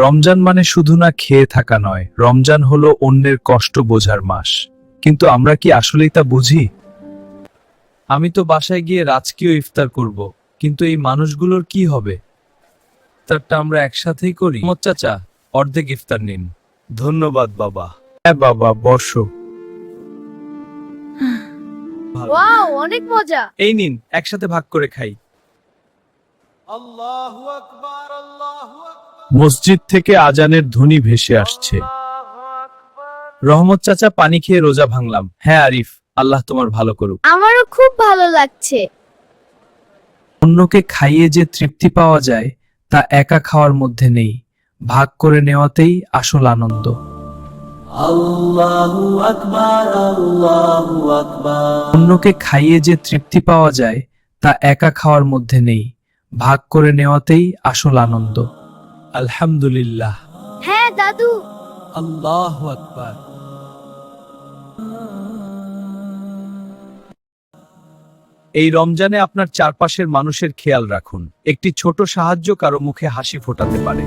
রমজান মানে শুধু না খেয়ে থাকা নয়, রমজান হলো অন্যের কষ্ট বোঝার মাস। কিন্তু আমরা কি আসলেই তা বুঝি? আমি তো বাসায় গিয়ে রাজকীয় ইফতার করব, কিন্তু এই মানুষগুলোর কি হবে? ইফতারটা আমরা একসাথেই করি। চাচা, অর্ধেক ইফতার নিন। ধন্যবাদ বাবা। হ্যাঁ বাবা, বসো। ওয়াও, অনেক মজা। এই নিন, একসাথে ভাগ করে খাই। মসজিদ থেকে আজানের ধ্বনি ভেসে আসছে। রহমত চাচা, পানি খেয়ে রোজা ভাঙলাম। হ্যাঁ আরিফ, আল্লাহ তোমার ভালো করুক। আমারও খুব ভালো লাগছে। অন্যকে খাইয়ে যে তৃপ্তি পাওয়া যায় তা একা খাওয়ার মধ্যে নেই, ভাগ করে নেওয়াতেই আসল আনন্দ। অন্যকে খাইয়ে যে তৃপ্তি পাওয়া যায় তা একা খাওয়ার মধ্যে নেই, ভাগ করে নেওয়াতেই আসল আনন্দ। আলহামদুলিল্লাহ। হ্যাঁ দাদু। আল্লাহু আকবার। এই রমজানে আপনার চারপাশের মানুষের খেয়াল রাখুন। একটি ছোট সাহায্য কারো মুখে হাসি ফোটাতে পারে।